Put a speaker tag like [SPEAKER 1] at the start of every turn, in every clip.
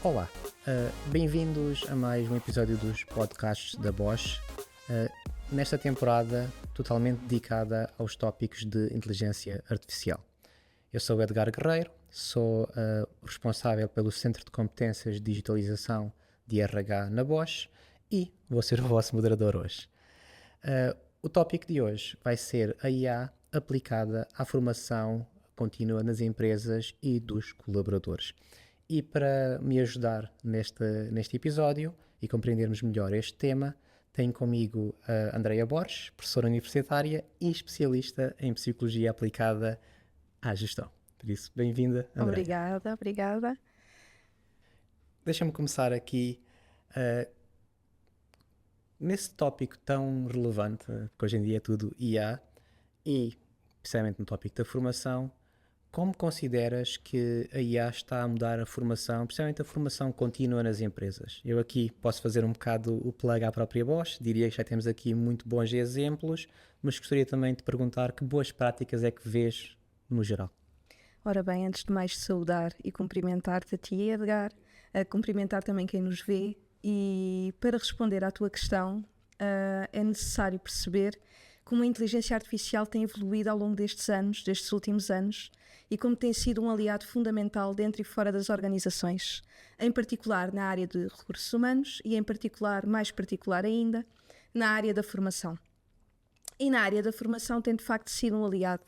[SPEAKER 1] Olá, bem-vindos a mais um episódio dos podcasts da Bosch, nesta temporada totalmente dedicada aos tópicos de inteligência artificial. Eu sou Edgar Guerreiro, sou responsável pelo Centro de Competências de Digitalização de RH na Bosch e vou ser o vosso moderador hoje. O tópico de hoje vai ser a IA aplicada à formação contínua nas empresas e dos colaboradores. E para me ajudar neste episódio e compreendermos melhor este tema, tenho comigo a Andreia Borges, professora universitária e especialista em Psicologia aplicada à gestão. Por isso, bem-vinda, Andreia.
[SPEAKER 2] Obrigada.
[SPEAKER 1] Deixa-me começar aqui nesse tópico tão relevante, que hoje em dia é tudo IA, e especialmente no tópico da formação. Como consideras que a IA está a mudar a formação, principalmente a formação contínua nas empresas? Eu aqui posso fazer um bocado o plug à própria Bosch, diria que já temos aqui muito bons exemplos, mas gostaria também de perguntar que boas práticas é que vês no geral?
[SPEAKER 2] Ora bem, antes de mais saudar e cumprimentar-te a ti, Edgar, cumprimentar também quem nos vê, e para responder à tua questão é necessário perceber como a inteligência artificial tem evoluído ao longo destes últimos anos, e como tem sido um aliado fundamental dentro e fora das organizações, em particular na área de recursos humanos e mais particular ainda, na área da formação. E na área da formação tem de facto sido um aliado.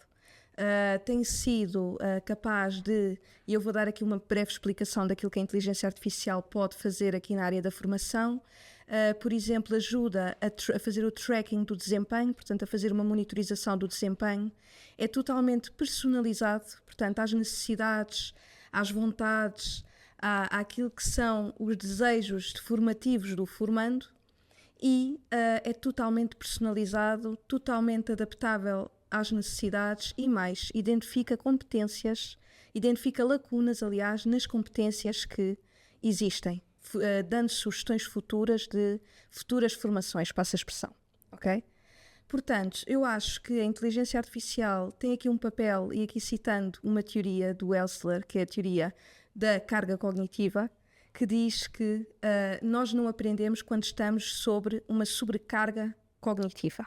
[SPEAKER 2] Tem sido capaz de, e eu vou dar aqui uma breve explicação daquilo que a inteligência artificial pode fazer aqui na área da formação. Por exemplo, ajuda a fazer o tracking do desempenho, portanto a fazer uma monitorização do desempenho. É totalmente personalizado, portanto às necessidades, às vontades, àquilo que são os desejos formativos do formando, e é totalmente personalizado, totalmente adaptável às necessidades e mais, identifica lacunas, aliás, nas competências que existem, dando sugestões futuras de futuras formações, passa a expressão, ok? Portanto, eu acho que a inteligência artificial tem aqui um papel, e aqui citando uma teoria do Elsler, que é a teoria da carga cognitiva, que diz que nós não aprendemos quando estamos sobre uma sobrecarga cognitiva.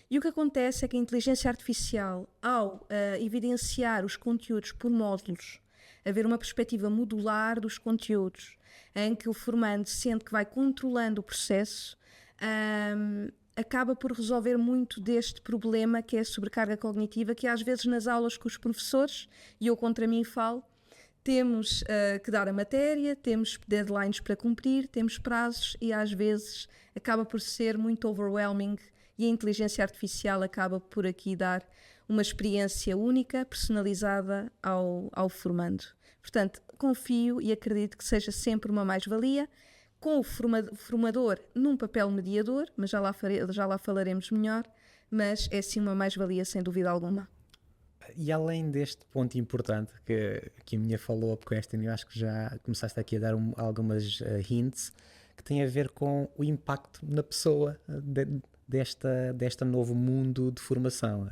[SPEAKER 2] E o que acontece é que a inteligência artificial, ao evidenciar os conteúdos por módulos, haver uma perspectiva modular dos conteúdos, em que o formando sente que vai controlando o processo, acaba por resolver muito deste problema que é a sobrecarga cognitiva, que às vezes nas aulas com os professores, e eu contra mim falo, temos que dar a matéria, temos deadlines para cumprir, temos prazos, e às vezes acaba por ser muito overwhelming, e a inteligência artificial acaba por aqui dar uma experiência única, personalizada ao formando. Portanto, confio e acredito que seja sempre uma mais-valia, com o formador num papel mediador, mas já lá falaremos melhor, mas é sim uma mais-valia sem dúvida alguma.
[SPEAKER 1] E além deste ponto importante que a minha falou, porque esta eu acho que já começaste aqui a dar algumas hints, que tem a ver com o impacto na pessoa deste novo mundo de formação.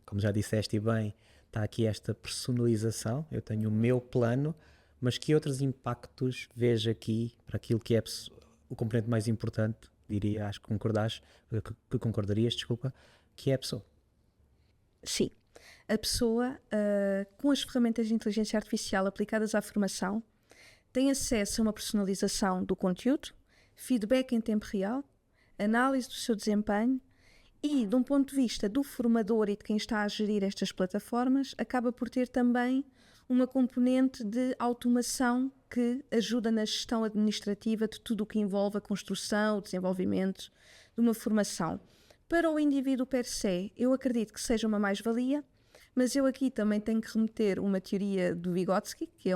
[SPEAKER 1] Como já disseste bem, está aqui esta personalização, eu tenho o meu plano, mas que outros impactos vejo aqui para aquilo que é o componente mais importante, diria, acho que concordarias, que é a pessoa.
[SPEAKER 2] Sim. A pessoa, com as ferramentas de inteligência artificial aplicadas à formação, tem acesso a uma personalização do conteúdo, feedback em tempo real, análise do seu desempenho, e, de um ponto de vista do formador e de quem está a gerir estas plataformas, acaba por ter também uma componente de automação que ajuda na gestão administrativa de tudo o que envolve a construção, o desenvolvimento de uma formação. Para o indivíduo per se, eu acredito que seja uma mais-valia, mas eu aqui também tenho que remeter uma teoria do Vygotsky, que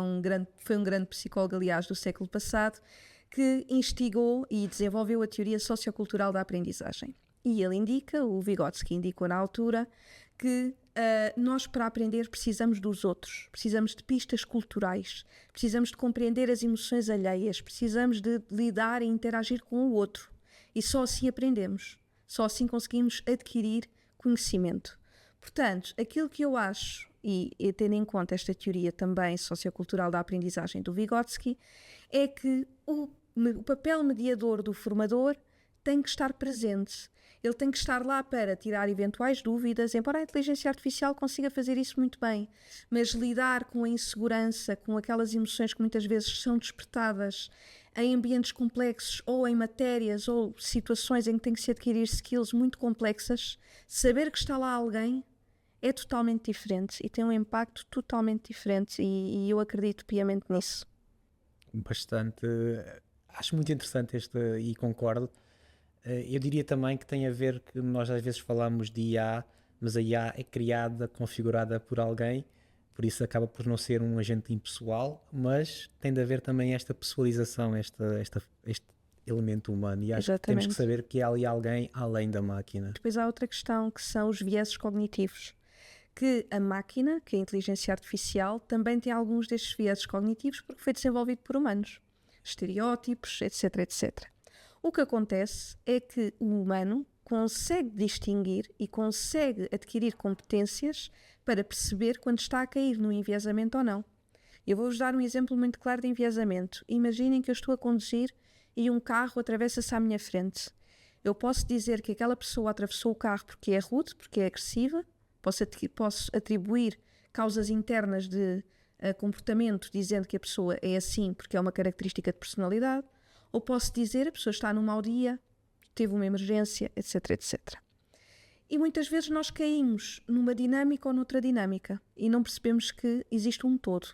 [SPEAKER 2] foi um grande psicólogo, aliás, do século passado, que instigou e desenvolveu a teoria sociocultural da aprendizagem. E o Vygotsky indicou na altura, que nós para aprender precisamos dos outros, precisamos de pistas culturais, precisamos de compreender as emoções alheias, precisamos de lidar e interagir com o outro. E só assim aprendemos, só assim conseguimos adquirir conhecimento. Portanto, aquilo que eu acho, e tendo em conta esta teoria também sociocultural da aprendizagem do Vygotsky, é que o papel mediador do formador tem que estar presente. Ele tem que estar lá para tirar eventuais dúvidas, embora a inteligência artificial consiga fazer isso muito bem, mas lidar com a insegurança, com aquelas emoções que muitas vezes são despertadas em ambientes complexos ou em matérias ou situações em que tem que se adquirir skills muito complexas, saber que está lá alguém é totalmente diferente e tem um impacto totalmente diferente e eu acredito piamente nisso.
[SPEAKER 1] Bastante. Acho muito interessante e concordo. Eu diria também que tem a ver que nós às vezes falamos de IA, mas a IA é criada, configurada por alguém, por isso acaba por não ser um agente impessoal, mas tem de haver também esta pessoalização, este elemento humano. E acho que temos que saber que há ali alguém além da máquina.
[SPEAKER 2] Depois há outra questão que são os vieses cognitivos. Que a máquina, que a inteligência artificial, também tem alguns destes vieses cognitivos porque foi desenvolvido por humanos. Estereótipos, etc, etc. O que acontece é que o humano consegue distinguir e consegue adquirir competências para perceber quando está a cair no enviesamento ou não. Eu vou-vos dar um exemplo muito claro de enviesamento. Imaginem que eu estou a conduzir e um carro atravessa-se à minha frente. Eu posso dizer que aquela pessoa atravessou o carro porque é rude, porque é agressiva, posso atribuir causas internas de comportamento dizendo que a pessoa é assim porque é uma característica de personalidade, ou posso dizer a pessoa está num mau dia, teve uma emergência, etc, etc. E muitas vezes nós caímos numa dinâmica ou noutra dinâmica e não percebemos que existe um todo.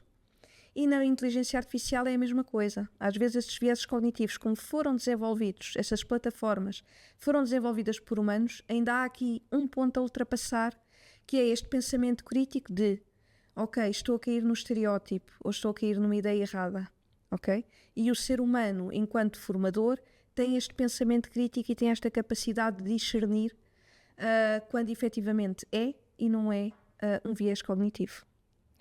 [SPEAKER 2] E na inteligência artificial é a mesma coisa. Às vezes estes vieses cognitivos, como foram desenvolvidos, essas plataformas foram desenvolvidas por humanos, ainda há aqui um ponto a ultrapassar, que é este pensamento crítico de ok, estou a cair no estereótipo ou estou a cair numa ideia errada, ok? E o ser humano, enquanto formador, tem este pensamento crítico e tem esta capacidade de discernir quando efetivamente é e não é um viés cognitivo.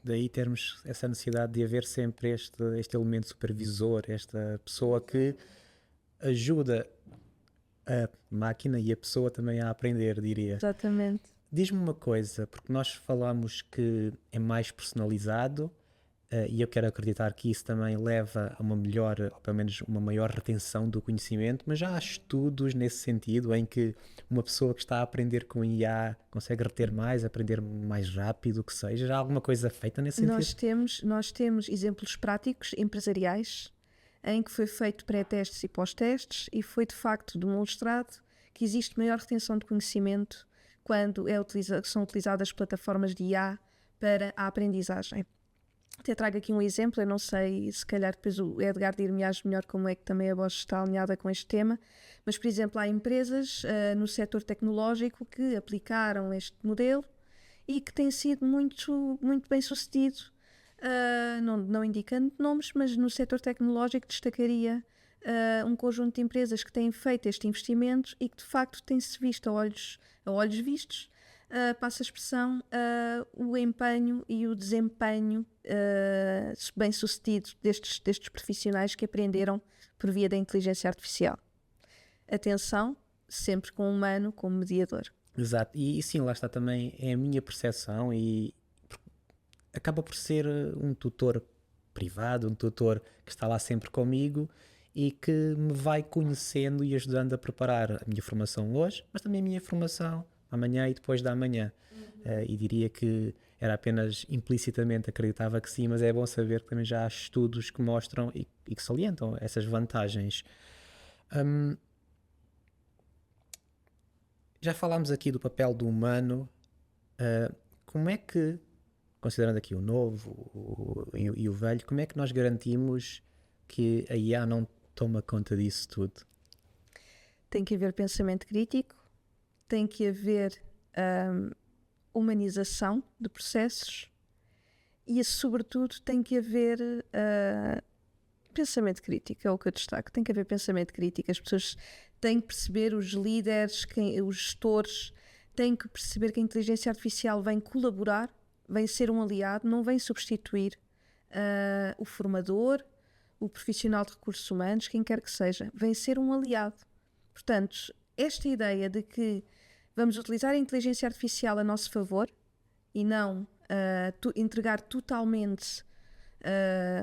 [SPEAKER 1] Daí termos essa necessidade de haver sempre este elemento supervisor, esta pessoa que ajuda a máquina e a pessoa também a aprender, diria.
[SPEAKER 2] Exatamente.
[SPEAKER 1] Diz-me uma coisa, porque nós falamos que é mais personalizado e eu quero acreditar que isso também leva a uma melhor, ou pelo menos uma maior retenção do conhecimento, mas já há estudos nesse sentido em que uma pessoa que está a aprender com IA consegue reter mais, aprender mais rápido, o que seja. Já há alguma coisa feita nesse sentido?
[SPEAKER 2] Nós temos exemplos práticos empresariais em que foi feito pré-testes e pós-testes e foi de facto demonstrado que existe maior retenção de conhecimento quando são utilizadas plataformas de IA para a aprendizagem. Até trago aqui um exemplo, eu não sei, se calhar depois o Edgar dir-me-ás melhor como é que também a Bosch está alinhada com este tema, mas por exemplo há empresas no setor tecnológico que aplicaram este modelo e que tem sido muito, muito bem sucedido, não indicando nomes, mas no setor tecnológico destacaria um conjunto de empresas que têm feito este investimento e que de facto tem-se visto a olhos vistos, passa a expressão, o empenho e o desempenho bem sucedido destes profissionais que aprenderam por via da inteligência artificial. Atenção, sempre com o humano como mediador.
[SPEAKER 1] Exato, e sim, lá está também, é a minha percepção e acaba por ser um tutor privado, um tutor que está lá sempre comigo e que me vai conhecendo e ajudando a preparar a minha formação hoje, mas também a minha formação amanhã e depois da amanhã. E diria que era apenas implicitamente, acreditava que sim, mas é bom saber que também já há estudos que mostram e que salientam essas vantagens. Já falámos aqui do papel do humano. Como é que, considerando aqui o novo e o velho, como é que nós garantimos que a IA não toma conta disso tudo?
[SPEAKER 2] Tem que haver pensamento crítico, tem que haver humanização de processos e, sobretudo, tem que haver pensamento crítico, é o que eu destaco. Tem que haver pensamento crítico. As pessoas têm que perceber, os líderes, os gestores, têm que perceber que a inteligência artificial vem colaborar, vem ser um aliado, não vem substituir o formador, o profissional de recursos humanos, quem quer que seja, vem ser um aliado. Portanto, esta ideia de que Vamos utilizar a inteligência artificial a nosso favor e não entregar totalmente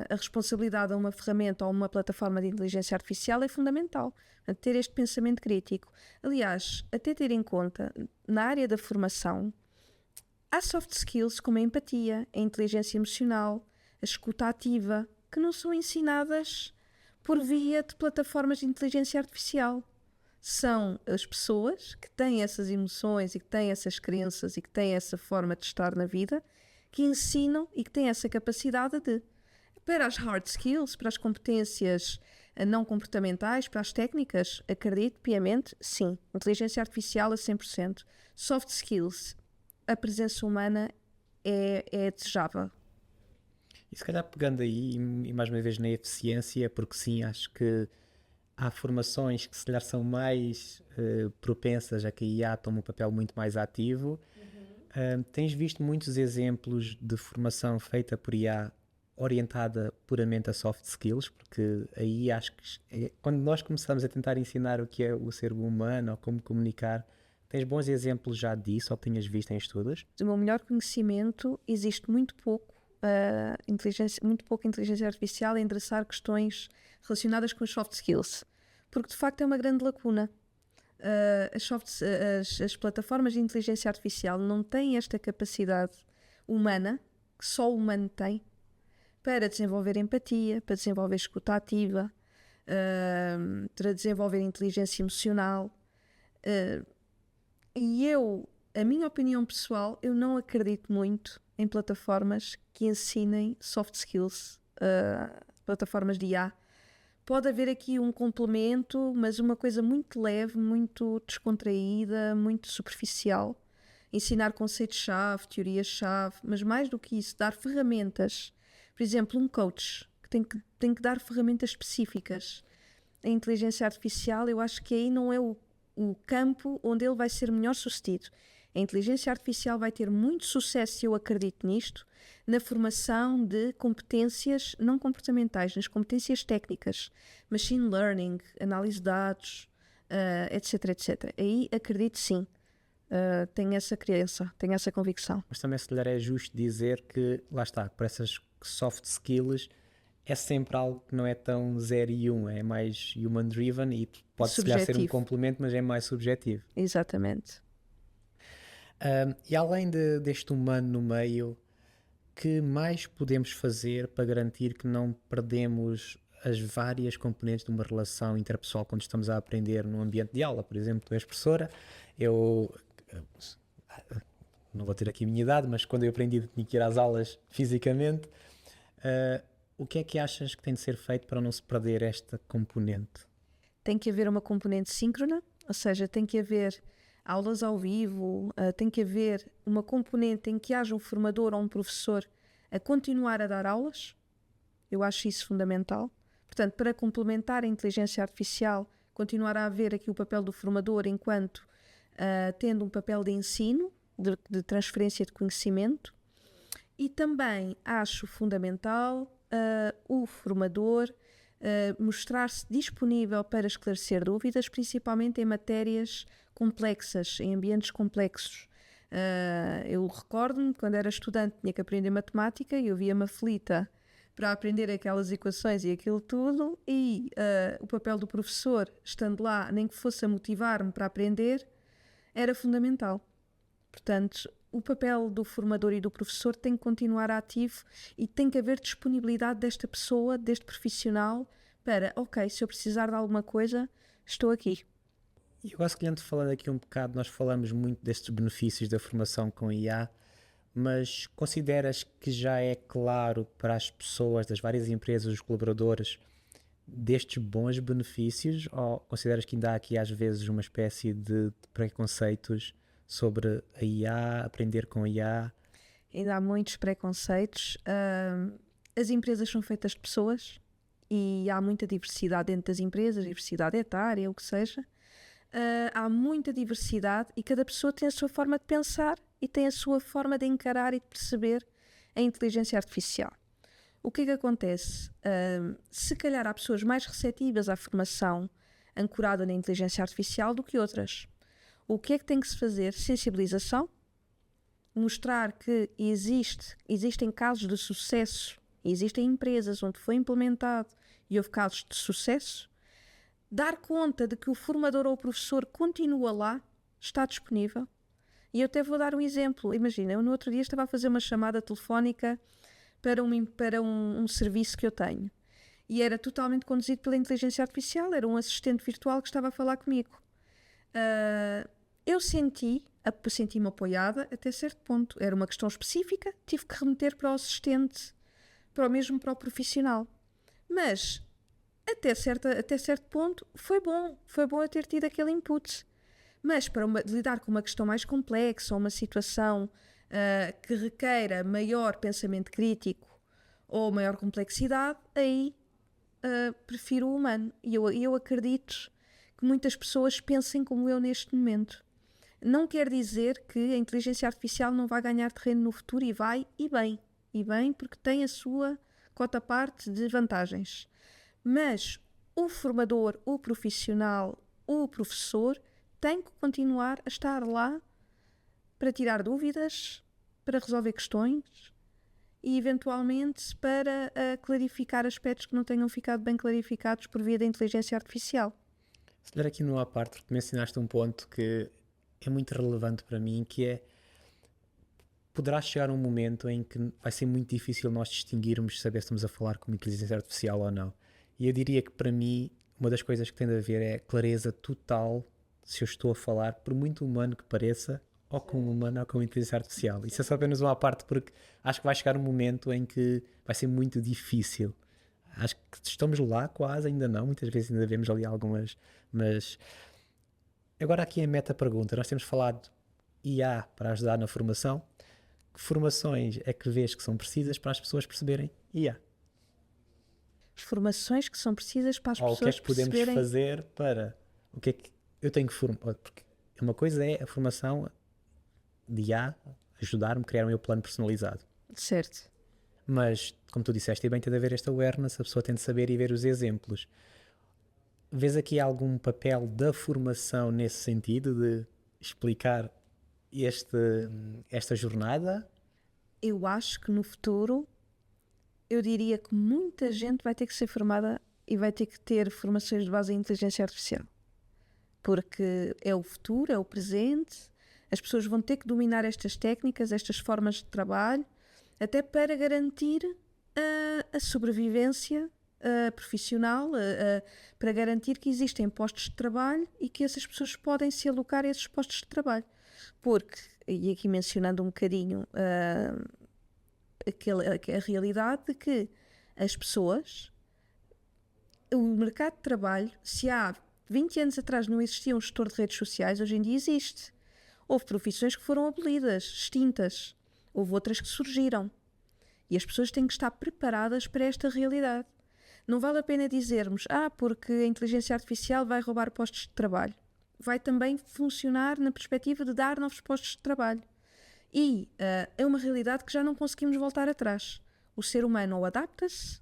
[SPEAKER 2] a responsabilidade a uma ferramenta ou uma plataforma de inteligência artificial é fundamental. Portanto, ter este pensamento crítico. Aliás, até ter em conta, na área da formação, há soft skills como a empatia, a inteligência emocional, a escuta ativa, que não são ensinadas por via de plataformas de inteligência artificial. São as pessoas que têm essas emoções e que têm essas crenças e que têm essa forma de estar na vida, que ensinam e que têm essa capacidade de, para as hard skills, para as competências não comportamentais, para as técnicas, acredito piamente, sim, inteligência artificial a 100%. Soft skills, a presença humana é desejável.
[SPEAKER 1] E se calhar pegando aí, e mais uma vez na eficiência, porque sim, acho que há formações que se calhar são mais propensas a que a IA tome um papel muito mais ativo. Tens visto muitos exemplos de formação feita por IA orientada puramente a soft skills, porque aí acho que quando nós começamos a tentar ensinar o que é o ser humano ou como comunicar, tens bons exemplos já disso ou que tenhas visto em estudos?
[SPEAKER 2] Do meu melhor conhecimento, existe muito pouca inteligência artificial a endereçar questões relacionadas com as soft skills, porque de facto é uma grande lacuna. As plataformas de inteligência artificial não têm esta capacidade humana, que só o humano tem, para desenvolver empatia, para desenvolver escuta ativa, para desenvolver inteligência emocional. E a minha opinião pessoal, eu não acredito muito em plataformas que ensinem soft skills, plataformas de IA. Pode haver aqui um complemento, mas uma coisa muito leve, muito descontraída, muito superficial. Ensinar conceitos-chave, teorias-chave, mas mais do que isso, dar ferramentas. Por exemplo, um coach que tem que dar ferramentas específicas. A inteligência artificial, eu acho que aí não é o campo onde ele vai ser melhor sucedido. A inteligência artificial vai ter muito sucesso, eu acredito nisto, na formação de competências não comportamentais, nas competências técnicas, machine learning, análise de dados, etc, etc. Aí acredito sim, tenho essa crença, tenho essa convicção.
[SPEAKER 1] Mas também se calhar é justo dizer que, lá está, para essas soft skills é sempre algo que não é tão 0 e 1, é mais human driven e pode se calhar ser um complemento, mas é mais subjetivo.
[SPEAKER 2] Exatamente.
[SPEAKER 1] E além deste humano no meio, que mais podemos fazer para garantir que não perdemos as várias componentes de uma relação interpessoal quando estamos a aprender num ambiente de aula? Por exemplo, tu és professora, eu não vou ter aqui a minha idade, mas quando eu aprendi tinha que ir às aulas fisicamente. O que é que achas que tem de ser feito para não se perder esta componente?
[SPEAKER 2] Tem que haver uma componente síncrona, ou seja, tem que haver aulas ao vivo, tem que haver uma componente em que haja um formador ou um professor a continuar a dar aulas. Eu acho isso fundamental. Portanto, para complementar a inteligência artificial, continuar a haver aqui o papel do formador enquanto tendo um papel de ensino, de transferência de conhecimento. E também acho fundamental o formador mostrar-se disponível para esclarecer dúvidas, principalmente em matérias complexas, em ambientes complexos. Eu recordo-me, quando era estudante, tinha que aprender matemática e eu via-me aflita para aprender aquelas equações e aquilo tudo, e o papel do professor, estando lá, nem que fosse a motivar-me para aprender, era fundamental. Portanto, o papel do formador e do professor tem que continuar ativo e tem que haver disponibilidade desta pessoa, deste profissional, para, ok, se eu precisar de alguma coisa, estou aqui.
[SPEAKER 1] E eu acho que, falando aqui um bocado, nós falamos muito destes benefícios da formação com IA, mas consideras que já é claro para as pessoas das várias empresas, os colaboradores, destes bons benefícios, ou consideras que ainda há aqui às vezes uma espécie de preconceitos sobre a IA, aprender com a IA?
[SPEAKER 2] Ainda há muitos preconceitos. As empresas são feitas de pessoas e há muita diversidade dentro das empresas, diversidade etária, o que seja. Há muita diversidade e cada pessoa tem a sua forma de pensar e tem a sua forma de encarar e de perceber a inteligência artificial. O que é que acontece? Se calhar há pessoas mais receptivas à formação ancorada na inteligência artificial do que outras. O que é que tem que se fazer? Sensibilização, mostrar que existem casos de sucesso, existem empresas onde foi implementado e houve casos de sucesso, dar conta de que o formador ou o professor continua lá, está disponível. E eu até vou dar um exemplo. Imagina, eu no outro dia estava a fazer uma chamada telefónica para um serviço que eu tenho. E era totalmente conduzido pela inteligência artificial, era um assistente virtual que estava a falar comigo. Eu senti-me apoiada até certo ponto. Era uma questão específica, tive que remeter para o assistente, para o profissional. Mas, até certo ponto, foi bom eu ter tido aquele input. Mas para lidar com uma questão mais complexa, ou uma situação que requeira maior pensamento crítico ou maior complexidade, aí prefiro o humano. E eu acredito que muitas pessoas pensem como eu neste momento. Não quer dizer que a inteligência artificial não vai ganhar terreno no futuro, e vai, e bem, porque tem a sua cota-parte de vantagens. Mas o formador, o profissional, o professor tem que continuar a estar lá para tirar dúvidas, para resolver questões e, eventualmente, para clarificar aspectos que não tenham ficado bem clarificados por via da inteligência artificial.
[SPEAKER 1] Se calhar aqui numa parte, porque mencionaste um ponto que é muito relevante para mim, que é: poderá chegar um momento em que vai ser muito difícil nós distinguirmos saber se estamos a falar com uma inteligência artificial ou não. E eu diria que, para mim, uma das coisas que tem a ver é a clareza total se eu estou a falar, por muito humano que pareça, ou com um humano ou com uma inteligência artificial. Isso é só apenas uma parte, porque acho que vai chegar um momento em que vai ser muito difícil. Acho que estamos lá quase, ainda não, muitas vezes ainda vemos ali algumas, mas agora aqui em meta-pergunta, nós temos falado IA para ajudar na formação. Que formações é que vês que são precisas para as pessoas perceberem IA?
[SPEAKER 2] Formações que são precisas para as
[SPEAKER 1] Ou
[SPEAKER 2] pessoas perceberem...
[SPEAKER 1] o que é que podemos fazer para... O que é que eu tenho que formar? Porque uma coisa é a formação de IA, ajudar-me a criar o meu plano personalizado.
[SPEAKER 2] Certo.
[SPEAKER 1] Mas, como tu disseste, e bem, tem de haver esta awareness, a pessoa tem de saber e ver os exemplos. Vês aqui algum papel da formação nesse sentido, de explicar esta jornada?
[SPEAKER 2] Eu acho que no futuro, eu diria que muita gente vai ter que ser formada e vai ter que ter formações de base em inteligência artificial. Porque é o futuro, é o presente, as pessoas vão ter que dominar estas técnicas, estas formas de trabalho, até para garantir a sobrevivência profissional, para garantir que existem postos de trabalho e que essas pessoas podem se alocar a esses postos de trabalho. Porque, e aqui mencionando um bocadinho a realidade de que as pessoas, o mercado de trabalho, se há 20 anos atrás não existia um gestor de redes sociais, hoje em dia existe. Houve profissões que foram abolidas, extintas. Houve outras que surgiram. E as pessoas têm que estar preparadas para esta realidade. Não vale a pena dizermos, porque a inteligência artificial vai roubar postos de trabalho. Vai também funcionar na perspectiva de dar novos postos de trabalho. E é uma realidade que já não conseguimos voltar atrás. O ser humano ou adapta-se.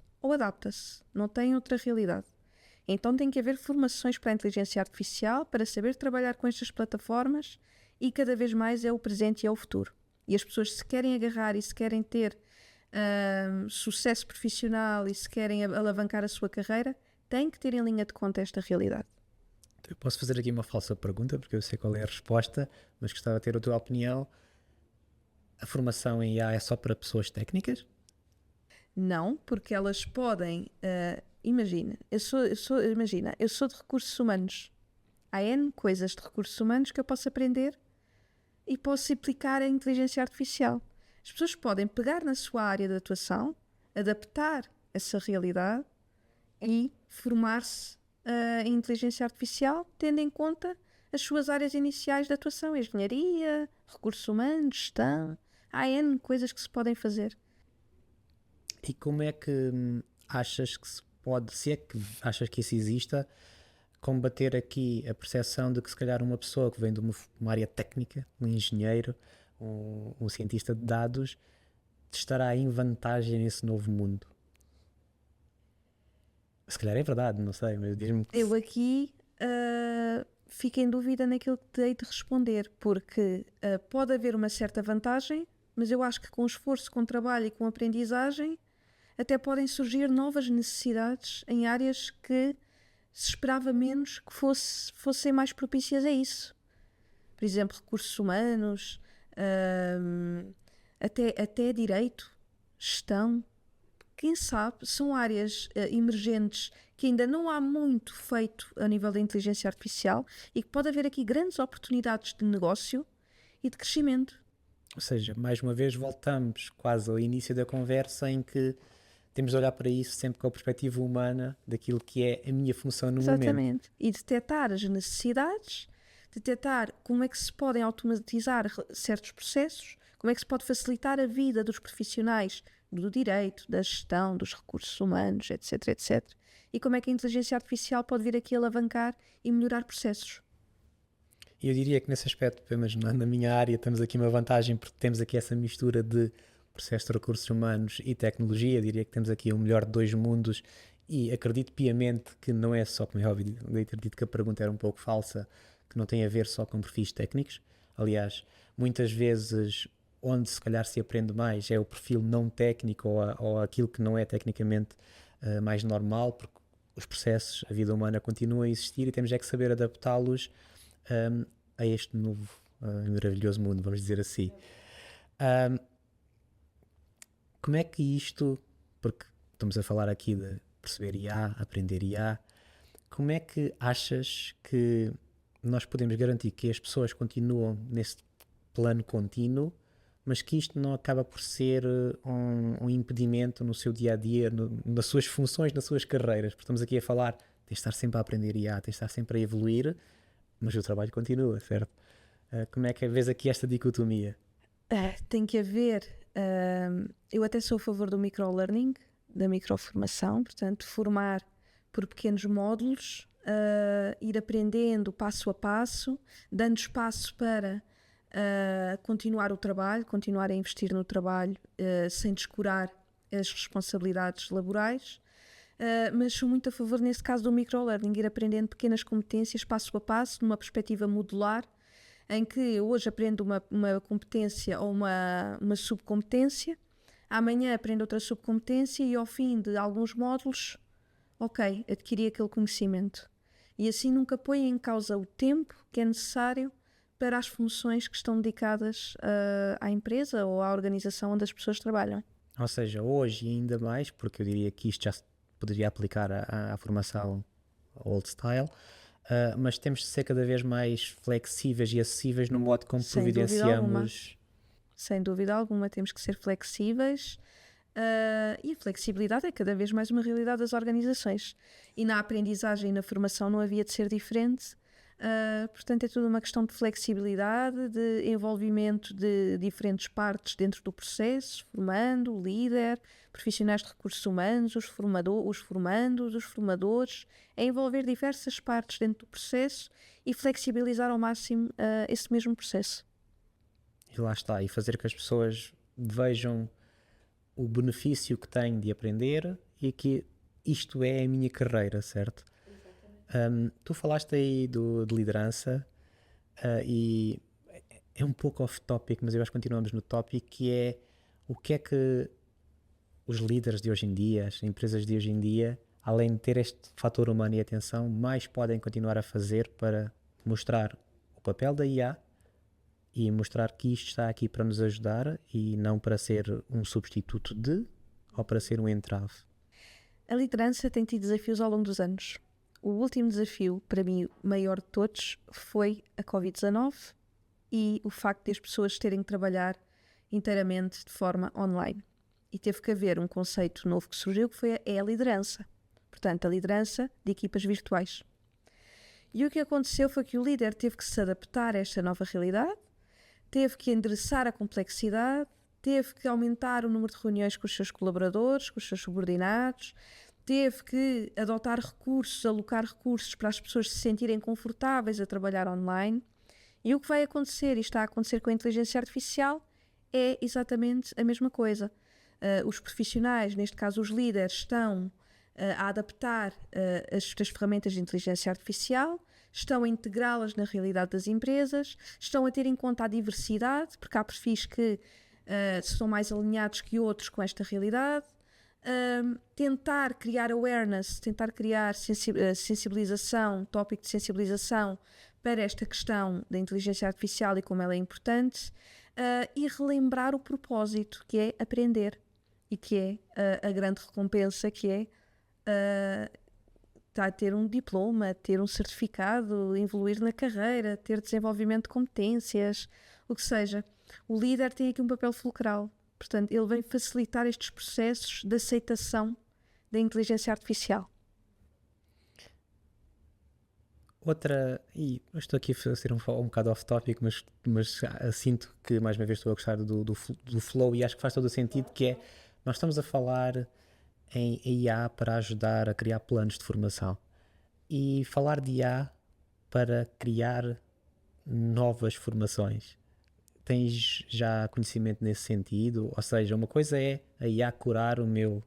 [SPEAKER 2] Não tem outra realidade. Então tem que haver formações para a inteligência artificial, para saber trabalhar com estas plataformas, e cada vez mais é o presente e é o futuro. E as pessoas, se querem agarrar e se querem ter sucesso profissional e se querem alavancar a sua carreira, têm que ter em linha de conta esta realidade.
[SPEAKER 1] Eu posso fazer aqui uma falsa pergunta, porque eu sei qual é a resposta, mas gostava de ter a tua opinião. A formação em IA é só para pessoas técnicas?
[SPEAKER 2] Não, porque elas podem... imagina, eu sou de recursos humanos. Há N coisas de recursos humanos que eu posso aprender e posso aplicar a inteligência artificial. As pessoas podem pegar na sua área de atuação, adaptar essa realidade e formar-se em inteligência artificial, tendo em conta as suas áreas iniciais de atuação: engenharia, recursos humanos, gestão. Há N coisas que se podem fazer.
[SPEAKER 1] E como é que achas que se pode, se é que achas que isso exista, combater aqui a percepção de que se calhar uma pessoa que vem de uma área técnica, um engenheiro, um cientista de dados, estará em vantagem nesse novo mundo? Se calhar é verdade, não sei, mas diz-me que...
[SPEAKER 2] Eu aqui fico em dúvida naquilo que te hei de responder, porque pode haver uma certa vantagem, mas eu acho que com esforço, com trabalho e com aprendizagem, até podem surgir novas necessidades em áreas que se esperava menos que fossem mais propícias a isso. Por exemplo, recursos humanos, até direito, gestão. Quem sabe, são áreas emergentes que ainda não há muito feito a nível da inteligência artificial e que pode haver aqui grandes oportunidades de negócio e de crescimento.
[SPEAKER 1] Ou seja, mais uma vez voltamos quase ao início da conversa em que temos de olhar para isso sempre com a perspectiva humana daquilo que é a minha função no momento.
[SPEAKER 2] Exatamente. E detectar as necessidades, detectar como é que se podem automatizar certos processos, como é que se pode facilitar a vida dos profissionais do direito, da gestão, dos recursos humanos, etc, etc. E como é que a inteligência artificial pode vir aqui alavancar e melhorar processos.
[SPEAKER 1] Eu diria que nesse aspecto, pelo menos na minha área, temos aqui uma vantagem porque temos aqui essa mistura de processo de recursos humanos e tecnologia. Eu diria que temos aqui o melhor de dois mundos e acredito piamente que não é só, como é óbvio, eu acredito que a pergunta era um pouco falsa, que não tem a ver só com perfis técnicos. Aliás, muitas vezes onde se calhar se aprende mais é o perfil não técnico ou aquilo que não é tecnicamente mais normal, porque os processos, a vida humana continua a existir e temos é que saber adaptá-los a este novo maravilhoso mundo, vamos dizer assim. Como é que isto, porque estamos a falar aqui de perceber IA, aprender IA, como é que achas que nós podemos garantir que as pessoas continuam nesse plano contínuo, mas que isto não acaba por ser um impedimento no seu dia-a-dia, nas suas funções, nas suas carreiras? Porque estamos aqui a falar, tens de estar sempre a aprender IA, tens de estar sempre a evoluir, mas o trabalho continua, certo? Como é que vês aqui esta dicotomia?
[SPEAKER 2] Tem que haver, eu até sou a favor do microlearning, da microformação, portanto, formar por pequenos módulos, ir aprendendo passo a passo, dando espaço para continuar o trabalho, continuar a investir no trabalho sem descurar as responsabilidades laborais. Mas sou muito a favor, nesse caso, do microlearning, ir aprendendo pequenas competências passo a passo, numa perspectiva modular, em que eu hoje aprendo uma competência ou uma subcompetência, amanhã aprendo outra subcompetência e ao fim de alguns módulos, ok, adquiri aquele conhecimento. E assim nunca põe em causa o tempo que é necessário para as funções que estão dedicadas à empresa ou à organização onde as pessoas trabalham.
[SPEAKER 1] Ou seja, hoje e ainda mais, porque eu diria que isto já se poderia aplicar à formação old style, mas temos de ser cada vez mais flexíveis e acessíveis no modo como providenciamos.
[SPEAKER 2] Sem dúvida alguma, temos que ser flexíveis e a flexibilidade é cada vez mais uma realidade das organizações. E na aprendizagem e na formação não havia de ser diferente. Portanto, é tudo uma questão de flexibilidade, de envolvimento de diferentes partes dentro do processo, formando, o líder, profissionais de recursos humanos, os formandos, os formadores, a envolver diversas partes dentro do processo e flexibilizar ao máximo esse mesmo processo.
[SPEAKER 1] E lá está, e fazer que as pessoas vejam o benefício que têm de aprender e que isto é a minha carreira, certo? Tu falaste aí de liderança e é um pouco off-topic, mas eu acho que continuamos no tópico, que é o que é que os líderes de hoje em dia, as empresas de hoje em dia, além de ter este fator humano e atenção, mais podem continuar a fazer para mostrar o papel da IA e mostrar que isto está aqui para nos ajudar e não para ser um substituto ou para ser um entrave.
[SPEAKER 2] A liderança tem tido desafios ao longo dos anos. O último desafio, para mim, o maior de todos, foi a Covid-19 e o facto de as pessoas terem que trabalhar inteiramente de forma online. E teve que haver um conceito novo que surgiu, que foi a liderança. Portanto, a liderança de equipas virtuais. E o que aconteceu foi que o líder teve que se adaptar a esta nova realidade, teve que endereçar a complexidade, teve que aumentar o número de reuniões com os seus colaboradores, com os seus subordinados, teve que adotar recursos, alocar recursos para as pessoas se sentirem confortáveis a trabalhar online. E o que vai acontecer, e está a acontecer com a inteligência artificial, é exatamente a mesma coisa. Os profissionais, neste caso os líderes, estão a adaptar as ferramentas de inteligência artificial, estão a integrá-las na realidade das empresas, estão a ter em conta a diversidade, porque há perfis que são mais alinhados que outros com esta realidade, tentar criar awareness, tentar criar sensibilização, tópico de sensibilização para esta questão da inteligência artificial e como ela é importante, e relembrar o propósito, que é aprender, e que é a grande recompensa, que é ter um diploma, ter um certificado, evoluir na carreira, ter desenvolvimento de competências, o que seja. O líder tem aqui um papel fulcral. Portanto, ele vem facilitar estes processos de aceitação da inteligência artificial.
[SPEAKER 1] Outra, e eu estou aqui a ser um bocado off-topic, mas sinto que mais uma vez estou a gostar do flow e acho que faz todo o sentido, que é, nós estamos a falar em IA para ajudar a criar planos de formação e falar de IA para criar novas formações. Tens já conhecimento nesse sentido? Ou seja, uma coisa é a IA curar o meu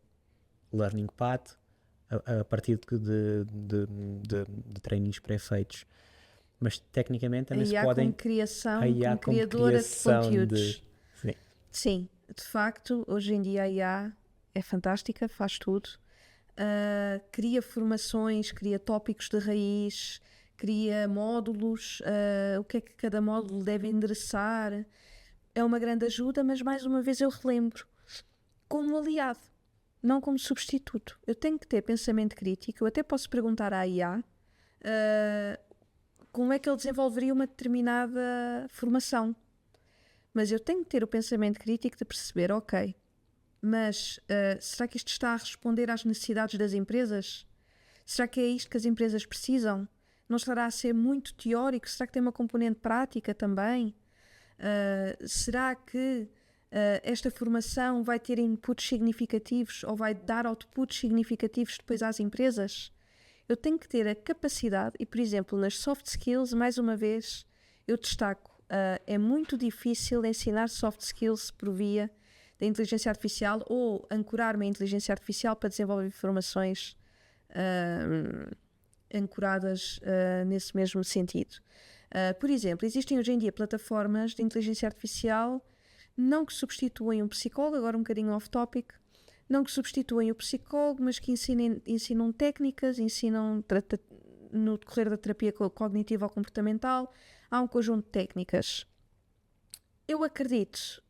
[SPEAKER 1] learning path a partir de treinos pré-feitos, mas tecnicamente também se podem...
[SPEAKER 2] Como criação, como criadora de conteúdos. Sim, de facto, hoje em dia a IA é fantástica, faz tudo. Cria formações, cria tópicos de raiz, cria módulos, o que é que cada módulo deve endereçar. É uma grande ajuda, mas mais uma vez eu relembro, como aliado, não como substituto. Eu tenho que ter pensamento crítico. Eu até posso perguntar à IA como é que ele desenvolveria uma determinada formação, mas eu tenho que ter o pensamento crítico de perceber, ok, mas será que isto está a responder às necessidades das empresas? Será que é isto que as empresas precisam? Não estará a ser muito teórico? Será que tem uma componente prática também? Será que esta formação vai ter inputs significativos ou vai dar outputs significativos depois às empresas? Eu tenho que ter a capacidade, e por exemplo nas soft skills, mais uma vez eu destaco, é muito difícil ensinar soft skills por via da inteligência artificial ou ancorar-me a inteligência artificial para desenvolver informações ancoradas nesse mesmo sentido. Por exemplo, existem hoje em dia plataformas de inteligência artificial, não que substituem um psicólogo, agora um bocadinho off-topic, não que substituem o psicólogo, mas que ensinam técnicas, ensinam no decorrer da terapia cognitiva ou comportamental, há um conjunto de técnicas. Eu acredito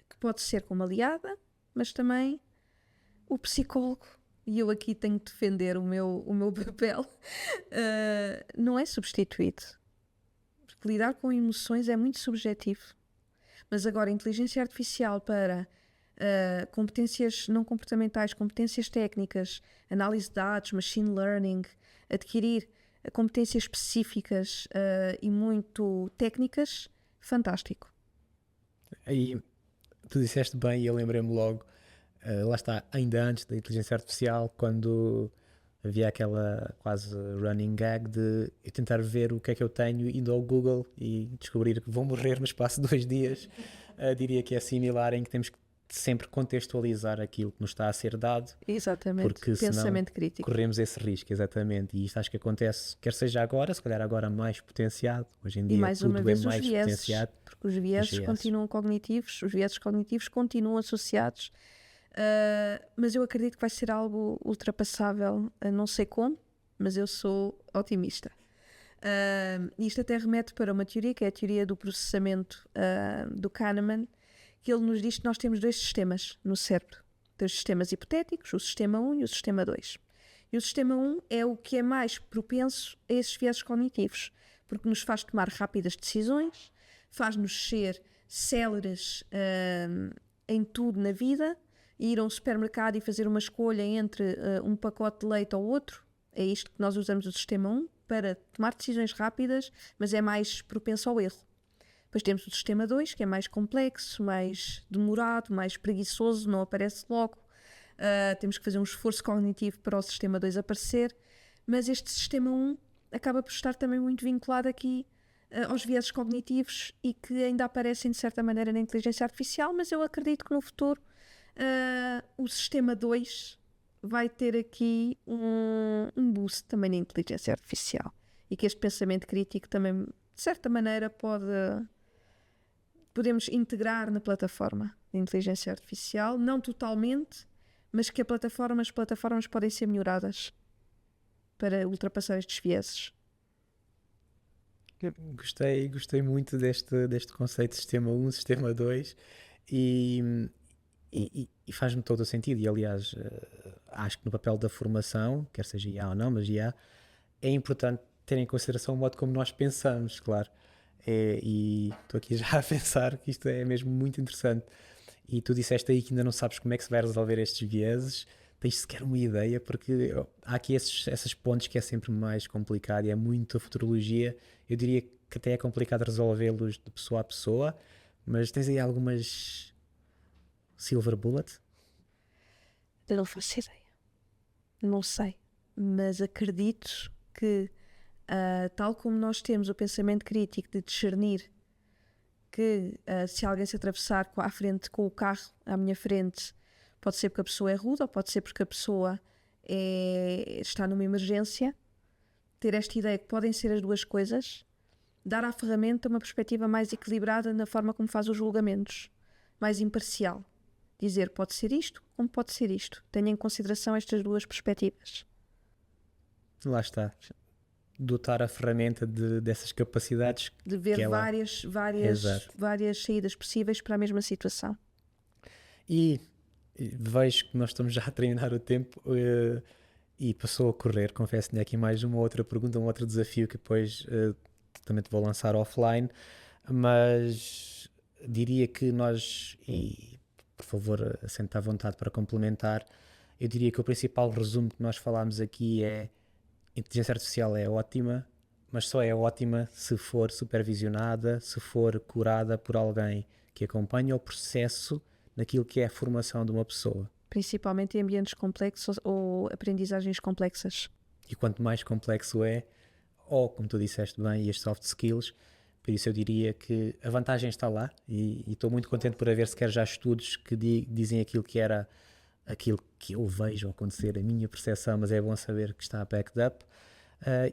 [SPEAKER 2] que pode ser como aliada, mas também o psicólogo, e eu aqui tenho de defender o meu papel, não é substituído. Porque lidar com emoções é muito subjetivo. Mas agora, a inteligência artificial para competências não comportamentais, competências técnicas, análise de dados, machine learning, adquirir competências específicas e muito técnicas, fantástico.
[SPEAKER 1] Aí, tu disseste bem e eu lembrei-me logo, lá está, ainda antes da inteligência artificial, quando havia aquela quase running gag de eu tentar ver o que é que eu tenho indo ao Google e descobrir que vou morrer no espaço de 2 dias. Diria que é similar, em que temos que sempre contextualizar aquilo que nos está a ser dado.
[SPEAKER 2] Exatamente,
[SPEAKER 1] porque
[SPEAKER 2] pensamento crítico.
[SPEAKER 1] Corremos esse risco, exatamente. E isto acho que acontece, quer seja agora, se calhar agora mais potenciado. Hoje em dia
[SPEAKER 2] e mais
[SPEAKER 1] tudo
[SPEAKER 2] uma vez
[SPEAKER 1] é mais
[SPEAKER 2] os vieses,
[SPEAKER 1] potenciado.
[SPEAKER 2] porque os vieses continuam cognitivos, os vieses cognitivos continuam associados. Mas eu acredito que vai ser algo ultrapassável, não sei como, mas eu sou otimista. Isto até remete para uma teoria, que é a teoria do processamento do Kahneman, que ele nos diz que nós temos 2 sistemas no cérebro. Temos sistemas hipotéticos, o sistema 1 e o sistema 2. E o sistema 1 é o que é mais propenso a esses vieses cognitivos, porque nos faz tomar rápidas decisões, faz-nos ser céleres em tudo na vida, ir a um supermercado e fazer uma escolha entre um pacote de leite ou outro. É isto que nós usamos o sistema 1 para tomar decisões rápidas, mas é mais propenso ao erro. Depois temos o sistema 2, que é mais complexo, mais demorado, mais preguiçoso, não aparece logo. Temos que fazer um esforço cognitivo para o sistema 2 aparecer, mas este sistema 1 acaba por estar também muito vinculado aqui aos vieses cognitivos e que ainda aparecem de certa maneira na inteligência artificial, mas eu acredito que no futuro o sistema 2 vai ter aqui um boost também na inteligência artificial. e que este pensamento crítico também, de certa maneira, podemos integrar na plataforma de inteligência artificial, não totalmente, mas que as plataformas podem ser melhoradas para ultrapassar estes vieses.
[SPEAKER 1] Gostei muito deste conceito de sistema 1, sistema 2 e faz-me todo o sentido. E aliás, acho que no papel da formação, quer seja IA ou não, mas IA, é importante ter em consideração o modo como nós pensamos, claro. E estou aqui já a pensar que isto é mesmo muito interessante. E tu disseste aí que ainda não sabes como é que se vai resolver estes vieses. Tens sequer uma ideia, porque há aqui essas pontes que é sempre mais complicado e é muito a futurologia. Eu diria que até é complicado resolvê-los de pessoa a pessoa, mas tens aí algumas silver bullet?
[SPEAKER 2] Eu não faço ideia. Não sei. Mas acredito que, tal como nós temos o pensamento crítico de discernir que se alguém se atravessar à frente com o carro à minha frente, pode ser porque a pessoa é rude ou pode ser porque a pessoa está numa emergência, ter esta ideia que podem ser as duas coisas, dar à ferramenta uma perspectiva mais equilibrada na forma como faz os julgamentos, mais imparcial. Dizer pode ser isto como pode ser isto. Tenha em consideração estas duas perspectivas.
[SPEAKER 1] Lá está. Dotar a ferramenta dessas capacidades.
[SPEAKER 2] De ver várias saídas possíveis para a mesma situação.
[SPEAKER 1] E vejo que nós estamos já a terminar o tempo e passou a correr. Confesso que tinha aqui mais uma outra pergunta, um outro desafio que depois também te vou lançar offline, mas diria que nós, e por favor assenta à vontade para complementar, eu diria que o principal resumo que nós falámos aqui é: a inteligência artificial é ótima, mas só é ótima se for supervisionada, se for curada por alguém que acompanha o processo naquilo que é a formação de uma pessoa.
[SPEAKER 2] Principalmente em ambientes complexos ou aprendizagens complexas.
[SPEAKER 1] E quanto mais complexo é, ou como tu disseste bem, as soft skills, por isso eu diria que a vantagem está lá e estou muito contente por haver sequer já estudos que dizem aquilo que era aquilo que eu vejo acontecer, a minha percepção, mas é bom saber que está backed up.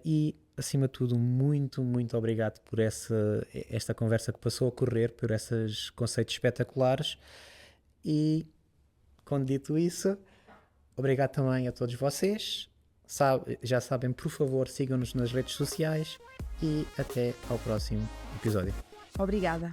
[SPEAKER 1] E acima de tudo, muito, muito obrigado por esta conversa que passou a correr, por esses conceitos espetaculares. E, com dito isso, obrigado também a todos vocês. Já sabem, por favor, sigam-nos nas redes sociais e até ao próximo episódio.
[SPEAKER 2] Obrigada.